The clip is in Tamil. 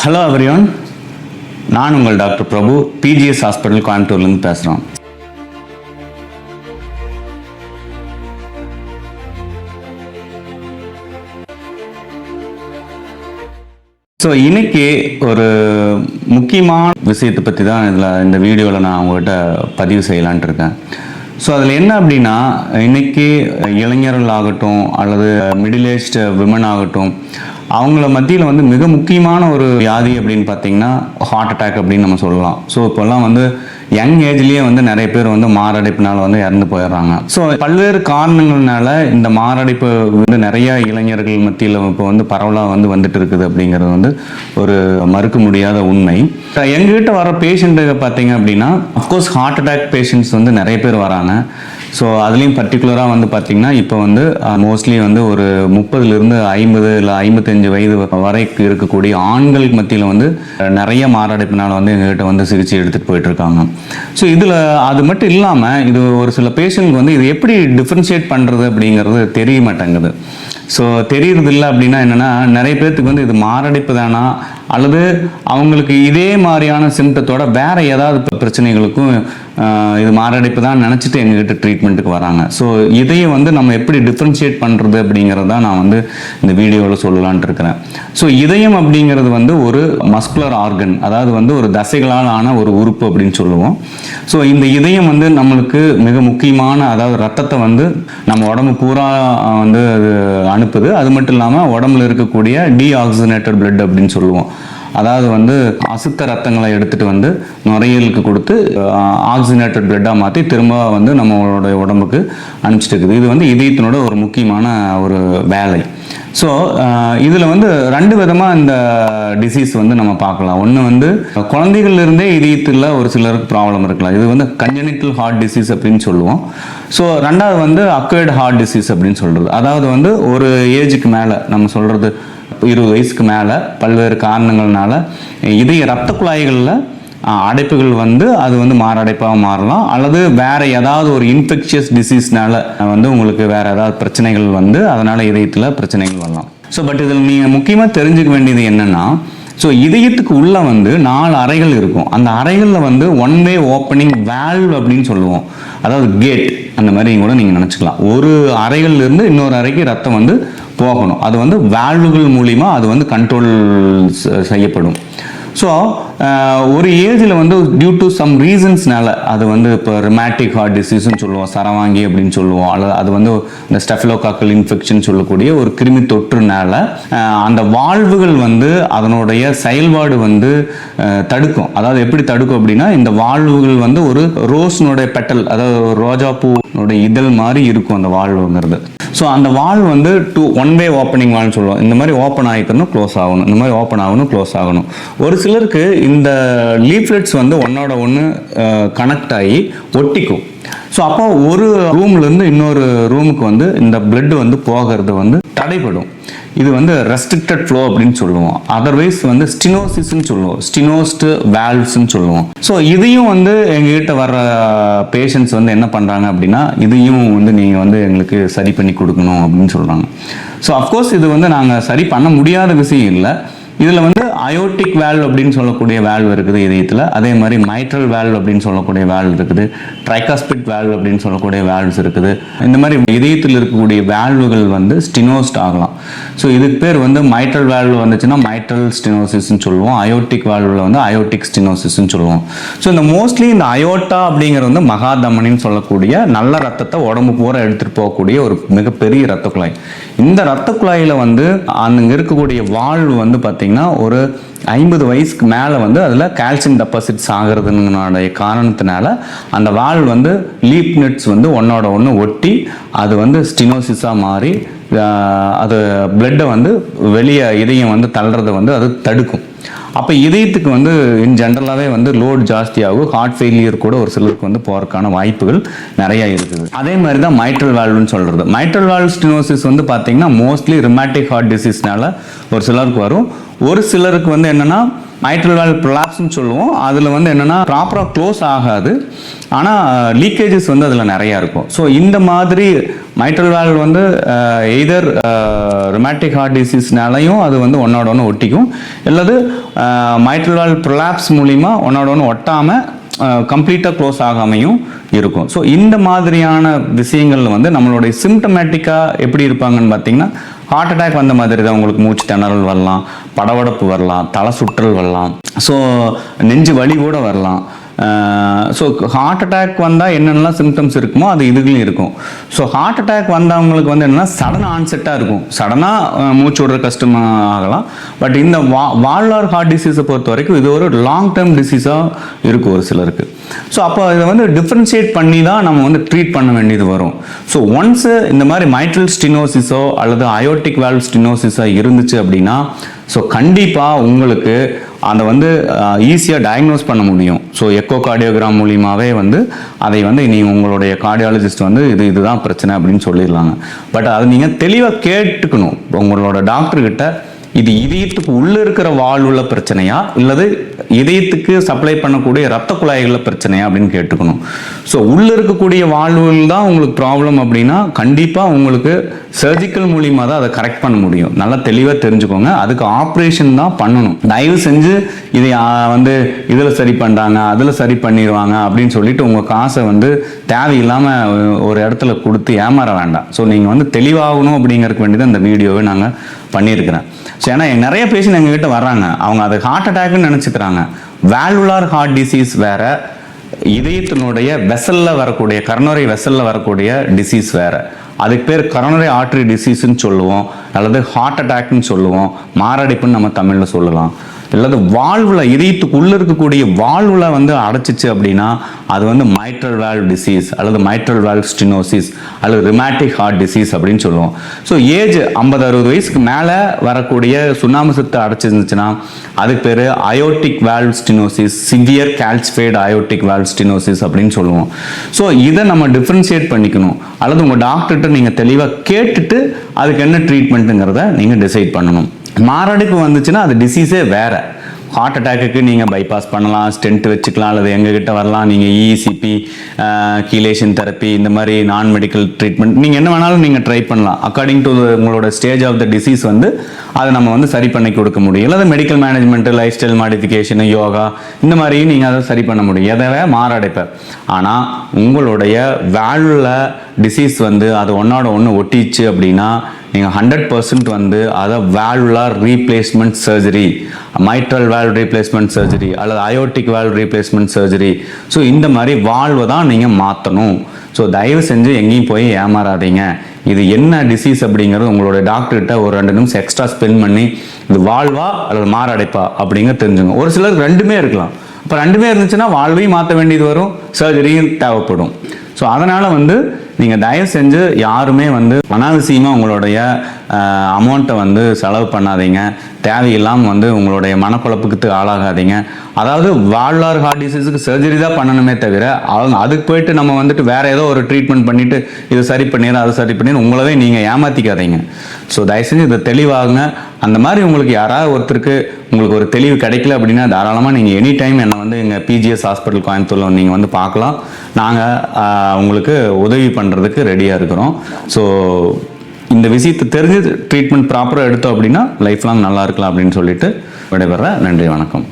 ஹலோ எவ்ரிவன், நான் உங்கள் டாக்டர் பிரபு, பிஜிஎஸ் ஹாஸ்பிட்டல் கோயம்புத்தூர்லேருந்து பேசுகிறோம். ஸோ இன்னைக்கு ஒரு முக்கியமான விஷயத்தை பற்றி தான் இந்த வீடியோவில் நான் உங்கள்கிட்ட பதிவு செய்யலான்ட்டு இருக்கேன். ஸோ அதில் என்ன அப்படின்னா, இன்னைக்கு இளைஞர்கள் ஆகட்டும் அல்லது மிடில் ஏஜ்டு விமன் ஆகட்டும், அவங்கள மத்தியில் மிக முக்கியமான ஒரு வியாதி அப்படின்னு பார்த்தீங்கன்னா ஹார்ட் அட்டாக் அப்படின்னு நம்ம சொல்லலாம். ஸோ இப்போல்லாம் யங் ஏஜ்லேயே நிறைய பேர் மாரடைப்பினால் இறந்து போயிடுறாங்க. ஸோ பல்வேறு காரணங்கள்னால இந்த மாரடைப்பு நிறைய இளைஞர்கள் மத்தியில் இப்போ பரவலாக வந்துட்டு இருக்குது அப்படிங்கிறது ஒரு மறுக்க முடியாத உண்மை. எங்ககிட்ட வர பேஷண்ட்டு பார்த்தீங்க அப்படின்னா, அஃப்கோர்ஸ் ஹார்ட் அட்டாக் பேஷண்ட்ஸ் நிறைய பேர் வராங்க. ஸோ அதுலேயும் பர்டிகுலராக பார்த்தீங்கன்னா இப்போ மோஸ்ட்லி ஒரு 30லிருந்து 50 இல்லை 55 வயது வரைக்கும் இருக்கக்கூடிய ஆண்களுக்கு மத்தியில் நிறைய மாரடைப்பினால் எங்ககிட்ட சிகிச்சை எடுத்துகிட்டு போயிட்டுருக்காங்க. ஸோ இதில் அது மட்டும் இல்லாமல் இது ஒரு சில பேஷண்ட்க்கு இது எப்படி டிஃப்ரென்ஷியேட் பண்ணுறது அப்படிங்கிறது தெரிய மாட்டேங்குது. ஸோ தெரியறது இல்லை அப்படின்னா என்னென்னா, நிறைய பேர்த்துக்கு இது மாரடைப்பு தானா அல்லது அவங்களுக்கு இதே மாதிரியான சிம்டத்தோட வேறு ஏதாவது பிரச்சனைகளுக்கும் இது மாரடைப்பு தான் நினச்சிட்டு எங்ககிட்ட ட்ரீட்மெண்ட்டுக்கு வராங்க. ஸோ இதையும் நம்ம எப்படி டிஃப்ரென்ஷியேட் பண்ணுறது அப்படிங்கிறது தான் நான் இந்த வீடியோவில் சொல்லலான்ட்டு இருக்கிறேன். ஸோ இதயம் அப்படிங்கிறது ஒரு மஸ்குலர் ஆர்கன், அதாவது ஒரு தசைகளால் ஆன ஒரு உறுப்பு அப்படின்னு சொல்லுவோம். ஸோ இந்த இதயம் நம்மளுக்கு மிக முக்கியமான, அதாவது ரத்தத்தை நம்ம உடம்பு பூரா அது அனுப்புது. அது மட்டும் இல்லாமல் உடம்புல இருக்கக்கூடிய டீஆக்சிஜனேட்டட் பிளட் அப்படின்னு சொல்லுவோம். அதாவது அசுத்த ரத்தங்களை எடுத்துகிட்டு நுரையீரலுக்கு கொடுத்து ஆக்சிஜனேட்டட் பிளட்டாக மாற்றி திரும்ப நம்மளோட உடம்புக்கு அனுப்பிச்சிட்டு இருக்குது. இது இதயத்தினோட ஒரு முக்கியமான ஒரு வேலை. ஸோ இதில் 2 விதமாக இந்த டிசீஸ் நம்ம பார்க்கலாம். ஒன்று குழந்தைகள்லேருந்தே இதயத்தில் ஒரு சிலருக்கு ப்ராப்ளம் இருக்கலாம். இது கன்ஜெனிட்டல் ஹார்ட் டிசீஸ் அப்படின்னு சொல்லுவோம். ஸோ ரெண்டாவது அக்வயர்டு ஹார்ட் டிசீஸ் அப்படின்னு சொல்கிறது. அதாவது ஒரு ஏஜுக்கு மேலே, நம்ம சொல்கிறது 20 வயசுக்கு மேலே பல்வேறு காரணங்கள்னால இதய இரத்த குழாய்களில் அடைப்புகள் அது மாரடைப்பாக மாறலாம். அல்லது வேறு ஏதாவது ஒரு இன்ஃபெக்ஷியஸ் டிசீஸ்னால உங்களுக்கு வேறு ஏதாவது பிரச்சனைகள் அதனால் இதயத்தில் பிரச்சனைகள் வரலாம். ஸோ பட் இதில் நீங்கள் முக்கியமாக தெரிஞ்சுக்க வேண்டியது என்னென்னா, ஸோ இதயத்துக்கு உள்ள 4 அறைகள் இருக்கும். அந்த அறைகளில் ஒன் வே ஓப்பனிங் வேல்வ் அப்படின்னு சொல்லுவோம், அதாவது கேட், அந்த மாதிரி கூட நீங்கள் நினச்சிக்கலாம். ஒரு அறைகள்லேருந்து இன்னொரு அறைக்கு ரத்தம் போகணும். அது வேல்வுகள் மூலிமா அது கண்ட்ரோல் செய்யப்படும். ஸோ ஒரு ஏஜில் டியூ டு சம் ரீசன்ஸ்னால அது இப்போ ரிமேட்டிக் ஹார்ட் டிசீஸ்ன்னு சொல்லுவோம், சரவாங்கி அப்படின்னு சொல்லுவோம், அல்லது அது இந்த ஸ்டெஃபிலோகாக்கல் இன்ஃபெக்ஷன் சொல்லக்கூடிய ஒரு கிருமி தொற்றுனால அந்த வால்வுகள் அதனுடைய செயல்பாடு தடுக்கும். அதாவது எப்படி தடுக்கும் அப்படின்னா, இந்த வால்வுகள் ஒரு ரோஸ்னுடைய பெட்டல், அதாவது ரோஜா பூனுடைய இதழ் மாதிரி இருக்கும் அந்த வால்வுங்கிறது. ஸோ அந்த வால்வ் ஒன் வே ஓப்பனிங் வால்னு சொல்லுவோம். இந்த மாதிரி ஓப்பன் ஆகிக்கணும், க்ளோஸ் ஆகணும், இந்த மாதிரி ஓப்பன் ஆகணும், க்ளோஸ் ஆகணும். ஒரு சிலருக்கு இந்த லீஃப்லெட்ஸ் ஒன்னோட ஒன்று கனெக்ட் ஆகி ஒட்டிக்கும். ஸோ அப்போ ஒரு ரூம்லேருந்து இன்னொரு ரூமுக்கு இந்த பிளட் போகிறது தடைப்படும். இது ரெஸ்ட்ரிக்டட் ஃப்ளோ அப்படின்னு சொல்லுவோம். அதர்வைஸ் ஸ்டினோசிஸ்ன்னு சொல்லுவோம், ஸ்டினோஸ்டு வேல்வ்ஸ்ன்னு சொல்லுவோம். ஸோ இதையும் எங்ககிட்ட வர்ற பேஷண்ட்ஸ் என்ன பண்ணுறாங்க அப்படின்னா, இதையும் நீங்கள் எங்களுக்கு சரி பண்ணி கொடுக்கணும் அப்படின்னு சொல்கிறாங்க. ஸோ அஃப்கோர்ஸ் இது நாங்கள் சரி பண்ண முடியாத விஷயம் இல்லை. இதில் அயோட்டிக் வேல்வ் அப்படின்னு சொல்லக்கூடிய வேல்வ் இருக்குது இதயத்தில். அதே மாதிரி மைட்ரல் வேல்வ் அப்படின்னு சொல்லக்கூடிய வேல்வ் இருக்குது, ட்ரைகாஸ்பிட் வேல்வ் அப்படின்னு சொல்லக்கூடிய வேல்வ்ஸ் இருக்குது. இந்த மாதிரி இதயத்தில் இருக்கக்கூடிய வேல்வுகள் ஸ்டினோஸ்ட் ஆகலாம். ஸோ இதுக்கு பேர் மைட்ரல் வேல்வ் வந்துச்சுன்னா மைட்ரல் ஸ்டினோசிஸ்ன்னு சொல்லுவோம். அயோட்டிக் வேல்வில் அயோட்டிக் ஸ்டினோசிஸ்ன்னு சொல்லுவோம். ஸோ இந்த மோஸ்ட்லி இந்த அயோட்டா அப்படிங்கிறது மகாதமனின்னு சொல்லக்கூடிய நல்ல ரத்தத்தை உடம்பு பூரா எடுத்துகிட்டு போகக்கூடிய ஒரு மிகப்பெரிய ரத்த குழாய். இந்த ரத்த குழாயில் அங்கே இருக்கக்கூடிய வால்வு பார்த்தீங்கன்னா ஒரு 50 வயசுக்கு மேலே அதில் கால்சியம் டெபாசிட்ஸ் ஆகிறதுனுடைய காரணத்தினால அந்த வால்வ் லீப் நெட்ஸ் ஒன்னோட ஒன்று ஒட்டி அது ஸ்டினோசிஸாக மாறி அது பிளட்டை வெளியே இதயம் தள்ளுறதை அது தடுக்கும். அப்போ இதயத்துக்கு இன் ஜென்ரலாகவே லோட் ஜாஸ்தியாகும். ஹார்ட் ஃபெயிலியர் கூட ஒரு சிலருக்கு போகிறதுக்கான வாய்ப்புகள் நிறைய இருக்குது. அதே மாதிரி தான் மைட்ரல் வால்வ்னு சொல்கிறது. மைட்ரல் வால்வ் ஸ்டினோசிஸ் பார்த்தீங்கன்னா மோஸ்ட்லி ரிமேட்டிக் ஹார்ட் டிசீஸ்னால ஒரு சிலருக்கு வரும். ஒரு சிலருக்கு என்னென்னா மைட்ரல் வால்வ் ப்ரொலாப்ஸ்னு சொல்லுவோம். அதில் என்னென்னா ப்ராப்பராக க்ளோஸ் ஆகாது, ஆனால் லீக்கேஜஸ் அதில் நிறையா இருக்கும். ஸோ இந்த மாதிரி மைட்ரல் வால்வ் வந்து எய்தர் ருமேட்டிக் ஹார்ட் டிசீஸ்னாலையும் அது வந்து ஒன்னோட ஒன்று ஒட்டிக்கும், அல்லது மைட்ரல் வால்வ் ப்ரொலாப்ஸ் மூலிமா ஒன்னோட ஒன்று ஒட்டாமல் கம்ப்ளீட்டாக க்ளோஸ் ஆகாமையும் இருக்கும். ஸோ இந்த மாதிரியான விஷயங்கள் வந்து நம்மளுடைய சிம்டமேட்டிக்காக எப்படி இருப்பாங்கன்னு பார்த்தீங்கன்னா, ஹார்ட் அட்டாக் வந்த மாதிரி தான் உங்களுக்கு மூச்சு திணறல் வரலாம், படபடப்பு வரலாம், தலை சுற்றல் வரலாம், ஸோ நெஞ்சு வலி கூட வரலாம். ஸோ ஹார்ட் அட்டாக் வந்தால் என்னென்னலாம் சிம்டம்ஸ் இருக்குமோ அது இதுலையும் இருக்கும். ஸோ ஹார்ட் அட்டாக் வந்தவங்களுக்கு வந்து என்னென்னா சடன் ஆன்செட்டாக இருக்கும், சடனாக மூச்சு விடுற கஷ்டமாக ஆகலாம். பட் இந்த வால்வார் ஹார்ட் டிசீஸை பொறுத்த வரைக்கும் இது ஒரு லாங் டேர்ம் டிசீஸாக இருக்கும் ஒரு சிலருக்கு. ஸோ அப்போ இதை வந்து டிஃப்ரென்ஷியேட் பண்ணி தான் நம்ம வந்து ட்ரீட் பண்ண வேண்டியது வரும். ஸோ ஒன்ஸு இந்த மாதிரி மைட்ரல் ஸ்டினோசிஸோ அல்லது அயோட்டிக் வால்வ் ஸ்டினோசிஸோ இருந்துச்சு அப்படின்னா, ஸோ கண்டிப்பாக உங்களுக்கு அதை வந்து ஈஸியாக டயக்னோஸ் பண்ண முடியும். ஸோ எக்கோ கார்டியோகிராம் மூலியமாகவே வந்து அதை வந்து நீங்கள் உங்களுடைய கார்டியாலஜிஸ்ட் வந்து இதுதான் பிரச்சனை அப்படின்னு சொல்லிடலாங்க. பட் அதை நீங்கள் தெளிவாக கேட்டுக்கணும் உங்களோட டாக்டர்கிட்ட, இது இதயத்துக்கு உள்ளே இருக்கிற வால்வுல பிரச்சனையா இல்லது இதயத்துக்கு சப்ளை பண்ணக்கூடிய ரத்த குழாய்களில் பிரச்சனையா அப்படின்னு கேட்டுக்கணும். ஸோ உள்ளே இருக்கக்கூடிய வால்வுகள் தான் உங்களுக்கு ப்ராப்ளம் அப்படின்னா கண்டிப்பாக உங்களுக்கு சர்ஜிக்கல் மூலியமாக தான் அதை கரெக்ட் பண்ண முடியும். நல்லா தெளிவாக தெரிஞ்சுக்கோங்க. அதுக்கு ஆப்ரேஷன் தான் பண்ணணும். தயவு செஞ்சு இதை வந்து இதில் சரி பண்ணுறாங்க அதில் சரி பண்ணிடுவாங்க அப்படின்னு சொல்லிட்டு உங்கள் காசை வந்து தேவையில்லாமல் ஒரு இடத்துல கொடுத்து ஏமாற வேண்டாம். ஸோ நீங்கள் வந்து தெளிவாகணும் அப்படிங்கிறதுக்கு வேண்டி தான் இந்த வீடியோவை நாங்கள் பண்ணியிருக்கிறேன். ஸோ ஏன்னா நிறைய பேஷண்ட் எங்ககிட்ட வர்றாங்க, அவங்க அது ஹார்ட் அட்டாக்னு நினச்சிக்கிறாங்க. வேல்வுலார் ஹார்ட் டிசீஸ் வேற, இதயத்தினுடைய வெசலில் வரக்கூடிய கரோனரி வெசலில் வரக்கூடிய டிசீஸ் வேற. அதுக்கு பேர் கரோனரி ஆர்டரி டிசீஸ்ன்னு சொல்லுவோம், அல்லது ஹார்ட் அட்டாக்னு சொல்லுவோம், மாரடைப்புன்னு நம்ம தமிழில் சொல்லலாம். அல்லது வால்வில் இதயத்துக்கு உள்ளே இருக்கக்கூடிய வால்வில் வந்து அடைச்சிச்சு அப்படின்னா அது வந்து மைட்ரல் வால்வ் டிசீஸ் அல்லது மைட்ரல் வால்வ் ஸ்டினோசிஸ் அல்லது ரிமேட்டிக் ஹார்ட் டிசீஸ் அப்படின்னு சொல்லுவோம். ஸோ ஏஜ் 50-60 வயசுக்கு மேலே வரக்கூடிய சுண்ணாம்பு சத்து அடைச்சிருந்துச்சுன்னா அதுக்கு பேர் aortic valve stenosis, severe calcified aortic valve stenosis அப்படின்னு சொல்லுவோம். ஸோ இதை நம்ம டிஃப்ரென்ஷியேட் பண்ணிக்கணும். அல்லது உங்கள் டாக்டர்கிட்ட நீங்கள் தெளிவாக கேட்டுட்டு அதுக்கு என்ன ட்ரீட்மெண்ட்டுங்கிறத நீங்கள் டிசைட் பண்ணணும். மாரடைப்பு வந்துச்சுன்னா அது டிசீஸே வேறு. ஹார்ட் அட்டாக்கு நீங்கள் பைபாஸ் பண்ணலாம், ஸ்டென்ட் வச்சுக்கலாம், அல்லது எங்ககிட்ட வரலாம். நீங்கள் இசிபி, கீலேஷன் தெரப்பி, இந்த மாதிரி நான் மெடிக்கல் ட்ரீட்மெண்ட் நீங்கள் என்ன வேணாலும் நீங்கள் ட்ரை பண்ணலாம். அக்கார்டிங் டு உங்களோட ஸ்டேஜ் ஆஃப் த டிசீஸ் வந்து அதை நம்ம வந்து சரி பண்ணி கொடுக்க முடியும். அல்லது medical management, life style modification, yoga, இந்த மாதிரியும் நீங்கள் அதை சரி பண்ண முடியும். எதவே மாரடைப்பை. ஆனால் உங்களுடைய வேல்வில் டிசீஸ் வந்து அது ஒன்றோட ஒன்று ஒட்டிச்சு அப்படின்னா நீங்கள் 100% வந்து அதை valvular replacement surgery, mitral valve replacement surgery அல்லது aortic valve replacement surgery, so இந்த மாதிரி வால்வை தான் நீங்கள் மாற்றணும். ஸோ தயவு செஞ்சு எங்கேயும் போய் ஏமாறாதீங்க. இது என்ன டிசீஸ் அப்படிங்கிறது உங்களோட டாக்டர்கிட்ட ஒரு 2 நிமிஷம் எக்ஸ்ட்ரா ஸ்பெண்ட் பண்ணி இது வால்வா அல்லது மாரடைப்பா அப்படிங்க தெரிஞ்சுங்க. ஒரு சிலருக்கு ரெண்டுமே இருக்கலாம். இப்போ ரெண்டுமே இருந்துச்சுன்னா வால்வையும் மாற்ற வேண்டியது வரும், சர்ஜரியும் தேவைப்படும். ஸோ அதனால் வந்து நீங்கள் தயவு செஞ்சு யாருமே வந்து அனாவசியமாக உங்களுடைய அமௌண்ட்டை வந்து செலவு பண்ணாதீங்க. தேவையில்லாமல் வந்து உங்களுடைய மனக்குழப்புக்கு ஆளாகாதீங்க. அதாவது வால்வார் ஹார்ட் டிசீஸுக்கு சர்ஜரி தான் பண்ணணுமே தவிர அவங்க அதுக்கு போயிட்டு நம்ம வந்துட்டு வேறு ஏதோ ஒரு ட்ரீட்மெண்ட் பண்ணிவிட்டு இது சரி பண்ணிடுறோம் அது சரி பண்ணிடுறோம் உங்களவே நீங்கள் ஏமாற்றிக்காதீங்க. ஸோ தயவு செஞ்சு இதை தெளிவாகுங்க. அந்த மாதிரி உங்களுக்கு யாராவது ஒருத்தருக்கு உங்களுக்கு ஒரு தெளிவு கிடைக்கல அப்படின்னா தாராளமாக நீங்கள் எனி டைம் என்னை வந்து எங்கள் பிஜிஎஸ் ஹாஸ்பிட்டல் கோயம்புத்தூரில் நீங்கள் வந்து பார்க்கலாம். நாங்கள் உங்களுக்கு உதவி பண்ணுறதுக்கு ரெடியாக இருக்கிறோம். ஸோ இந்த விஷயத்தை தெரிஞ்சு ட்ரீட்மெண்ட் ப்ராப்பராக எடுத்தோம் அப்படின்னா லைஃப் லாங் நல்லா இருக்கலாம் அப்படின்னு சொல்லிட்டு விடைபெறேன். நன்றி, வணக்கம்.